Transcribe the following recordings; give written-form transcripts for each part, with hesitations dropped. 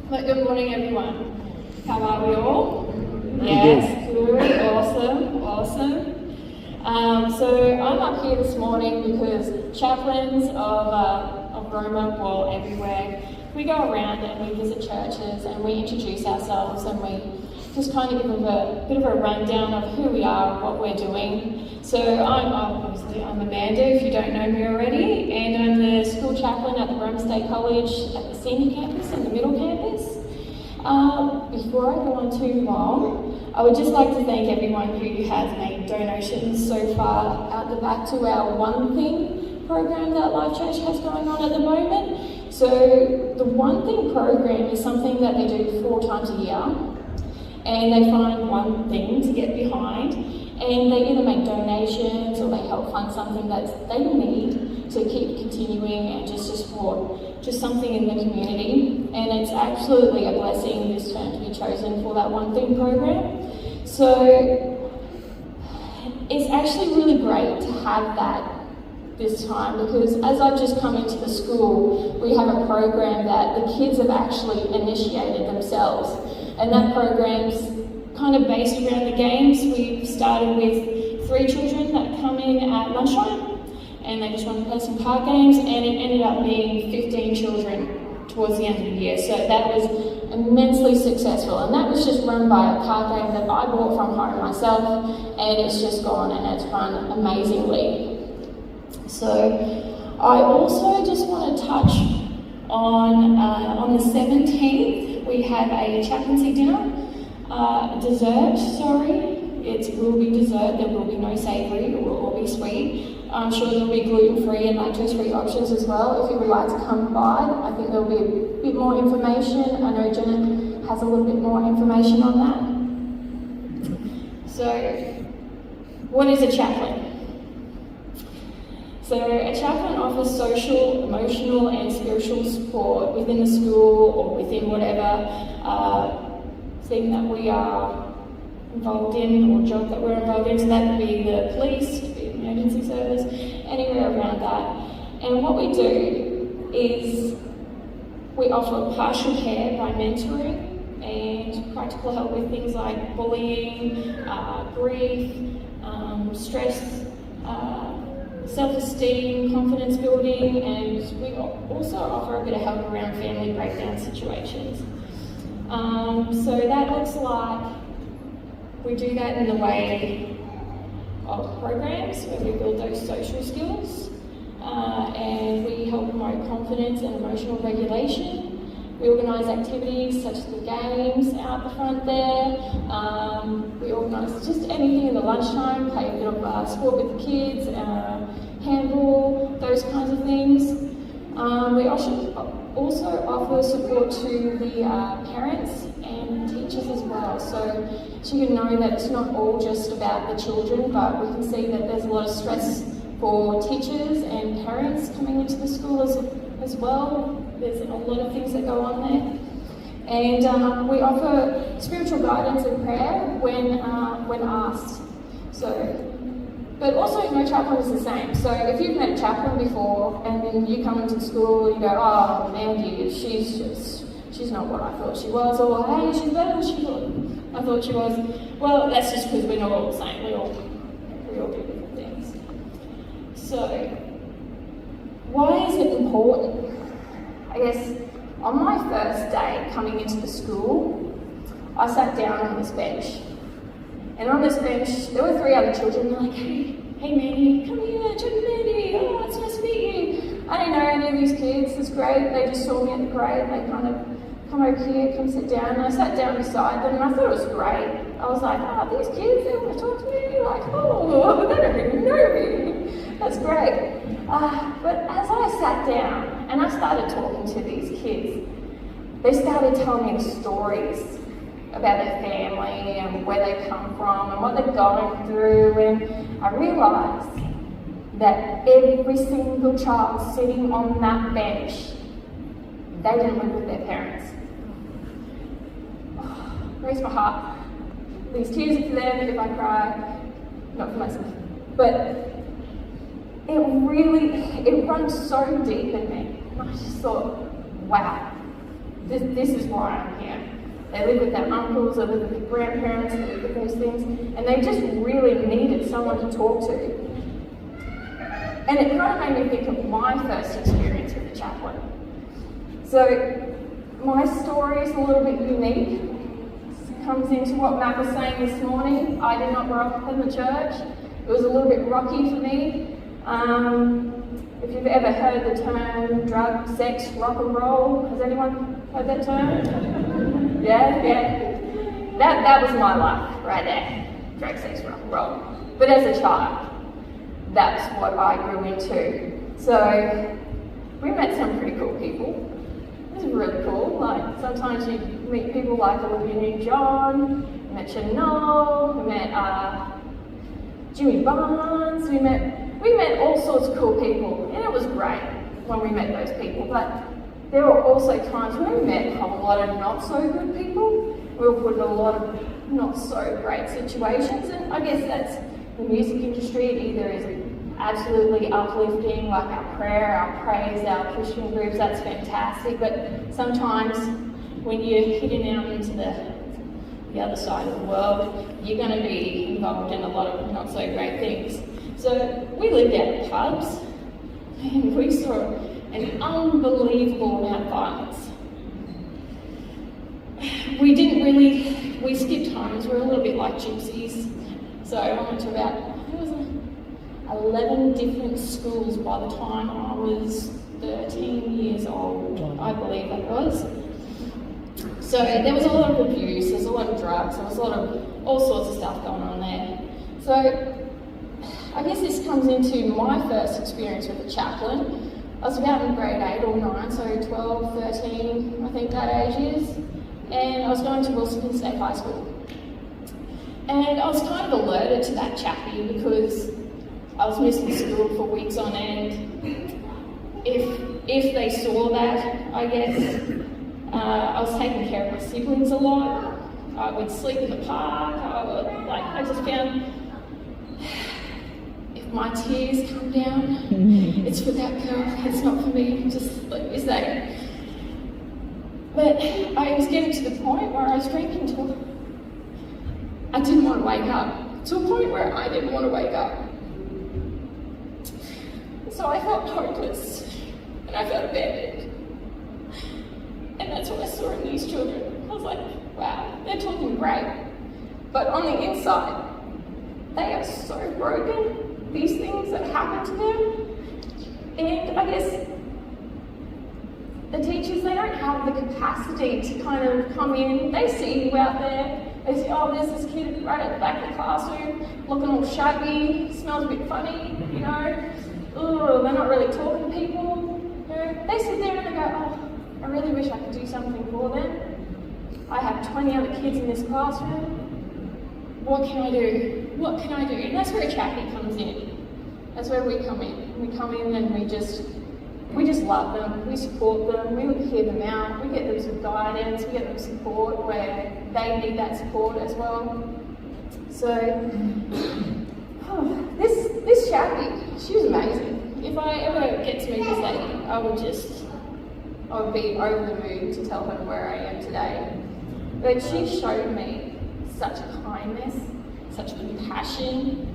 Good morning, everyone. How are we all? Yes, good, awesome. So I'm up here this morning because chaplains of Roma, well, everywhere, we go around and we visit churches and we introduce ourselves and we just kind of give them a bit of a rundown of who we are and what we're doing. So I'm Amanda, if you don't know me already, and I'm the school chaplain at the Roma State College at the senior campus and the middle campus. Before I go on too long, I would just like to thank everyone who has made donations so far out the back to our One Thing program that Life Church has going on at the moment. So the One Thing program is something that they do 4 times a year, and they find one thing to get behind, and they either make donations or they help fund something that they need to keep continuing and just to support just something in the community. And it's absolutely a blessing this term to be chosen for that One Thing program. So it's actually really great to have that this time, because as I've just come into the school, we have a program that the kids have actually initiated themselves, and that program's kind of based around the games. We've started with 3 children that come in at lunchtime, and they just want to play some card games, and it ended up being 15 children towards the end of the year. So that was immensely successful, and that was just run by a card game that I bought from home myself, and it's just gone and it's run amazingly. So I also just want to touch on the 17th, we have a chaplaincy dinner, it will be dessert, there will be no savoury, it will all be sweet. I'm sure there'll be gluten-free and lactose-free options as well. If you would like to come by, I think there'll be a bit more information. I know Jenna has a little bit more information on that. So, what is a chaplain? So a chaplain offers social, emotional and spiritual support within the school or within whatever thing that we are involved in or job that we're involved in. So that could be the police, could be the emergency service, anywhere around that. And what we do is we offer partial care by mentoring and practical help with things like bullying, grief, stress, self-esteem, confidence building, and we also offer a bit of help around family breakdown situations. So that looks like we do that in the way of programs where we build those social skills, and we help promote confidence and emotional regulation. We organise activities such as the games out the front there. We organise just anything in the lunchtime, play a bit of sport with the kids, handball, those kinds of things. We also offer support to the parents and teachers as well. So you can know that it's not all just about the children, but we can see that there's a lot of stress for teachers and parents coming into the school as well. There's a lot of things that go on there. And we offer spiritual guidance and prayer when asked. But also no chaplain is the same. So if you've met a chaplain before and then you come into school and you go, oh, Mandy, she's not what I thought she was, or hey, she's better than I thought she was. Well, that's just because we're not all the same. We all do different things. So why is it important? I guess on my first day coming into the school, I sat down on this bench. And on this bench, there were 3 other children. They're like, hey Mandy, come here, Chappy Mandy, oh, it's nice to meet you. I didn't know any of these kids, it's great. They just saw me at the parade, they kind of come over here, come sit down. And I sat down beside them and I thought it was great. I was like, these kids, they want to talk to me. Like, oh, they don't even know me. That's great. But as I sat down and I started talking to these kids, they started telling me the stories about their family and where they come from and what they're going through, and I realised that every single child sitting on that bench, they didn't live with their parents. Breaks my heart. These tears are for them if I cry, not for myself. But it runs so deep in me. And I just thought, wow, this is why I'm here. They live with their uncles, they live with their grandparents, they live with those things, and they just really needed someone to talk to. And it kind of made me think of my first experience with the chaplain. So my story is a little bit unique. It comes into what Matt was saying this morning. I did not grow up in the church. It was a little bit rocky for me. If you've ever heard the term drug, sex, rock and roll, has anyone heard that term? Yeah. That was my life right there. Drug, sex, rock and roll. But as a child, that's what I grew into. So we met some pretty cool people. It was really cool. Like sometimes you meet people like Olivia Newton-John, we met Chanel, we met Jimmy Barnes, we met all sorts of cool people, and it was great when we met those people. But there were also times when we met a lot of not so good people. We were put in a lot of not so great situations, and I guess that's the music industry. It either is absolutely uplifting, like our prayer, our praise, our Christian groups, that's fantastic, but sometimes when you're hitting out into the other side of the world, you're going to be involved in a lot of not so great things. So we lived out at pubs, and we saw an unbelievable amount of violence. We skipped homes, we were a little bit like gypsies. So I went to about, 11 different schools by the time I was 13 years old, I believe it was. So there was a lot of abuse, there's a lot of drugs, there was a lot of all sorts of stuff going on there. So I guess this comes into my first experience with the chaplain. I was about in grade 8 or 9, so 12, 13, I think that age is. And I was going to Wilson State High School. And I was kind of alerted to that chappy because I was missing school for weeks on end. If they saw that, I guess, I was taking care of my siblings a lot. I would sleep in the park. I just found if my tears come down, it's for that girl, it's not for me, just like you say. But I was getting to the point where I was drinking till I didn't want to wake up, to a point where I didn't want to wake up. So I felt hopeless, and I felt abandoned. And that's what I saw in these children. I was like, wow, they're talking great. But on the inside, they are so broken, these things that happen to them. And I guess the teachers, they don't have the capacity to kind of come in. They see you out there. They say, oh, there's this kid right at the back of the classroom, looking all shabby, smells a bit funny, you know. Ooh, they're not really talking to people. You know, they sit there and they go, oh, I really wish I could do something for them. I have 20 other kids in this classroom. What can I do? What can I do? And that's where Chappy comes in. That's where we come in. We come in and we just love them. We support them. We hear them out. We get them some guidance. We get them support where they need that support as well. So this Chappy, she was amazing. If I ever get to meet this lady, I would be over the moon to tell her where I am today. But she showed me such kindness, such compassion.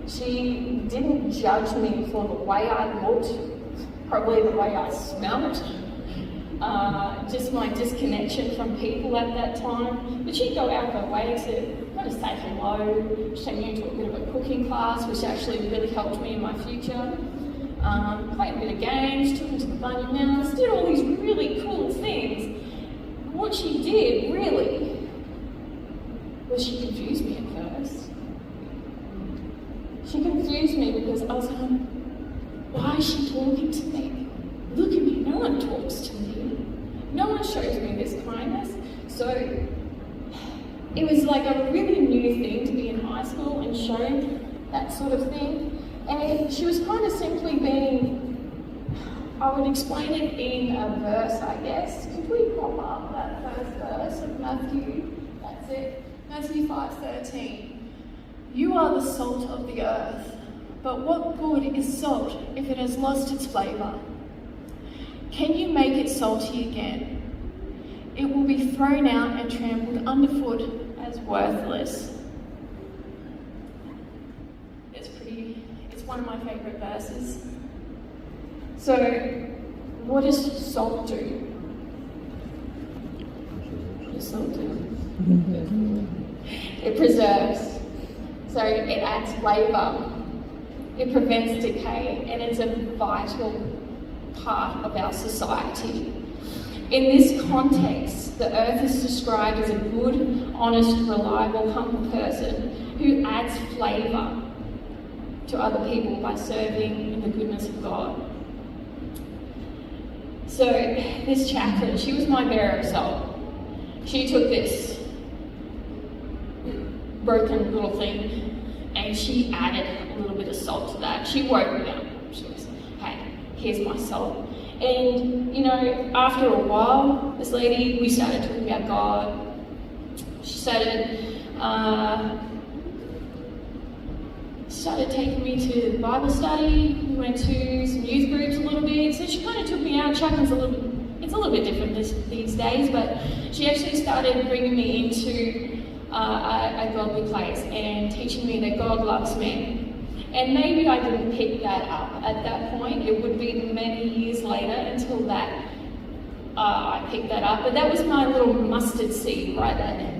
She didn't judge me for the way I looked, probably the way I smelled, just my disconnection from people at that time. But she'd go out of her way to kind of say hello. She took me into a bit of a cooking class, which actually really helped me in my future. Played a bit of games, took me to the Bunny Mouse, did all these really cool things. What she did, really, was she confused me at first. She confused me because I was going, why is she talking to me? Look at me, no one talks to me. No one shows me this kindness. So it was like a really new thing to be in high school and shown that sort of thing. And she was kind of simply being, I would explain it in a verse, I guess. Could we pop up that first verse of Matthew? That's it. Matthew 5:13. You are the salt of the earth, but what good is salt if it has lost its flavour? Can you make it salty again? it will be thrown out and trampled underfoot as worthless. It's one of my favourite verses. So, what does salt do? What does salt do? It preserves. So it adds flavour. It prevents decay, and it's a vital part of our society. In this context, the earth is described as a good, honest, reliable, humble person who adds flavour to other people by serving in the goodness of God. So this chaplain, she was my bearer of salt. She took this broken little thing and she added a little bit of salt to that. She woke me up. She was, hey, here's my salt. And, you know, after a while, this lady, we started talking about God. She started taking me to Bible study. We went to some youth groups a little bit. So she kind of took me out. Chaplain's it's a little bit different these days, but she actually started bringing me into a godly place and teaching me that God loves me. And maybe I didn't pick that up at that point. It would be many years later until that I picked that up. But that was my little mustard seed right there.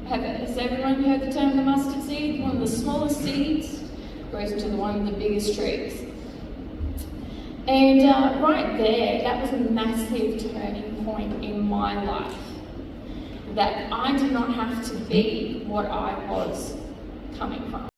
Has everyone heard the term the mustard seed? One of the smallest seeds grows into one of the biggest trees. And right there, that was a massive turning point in my life. That I did not have to be what I was coming from.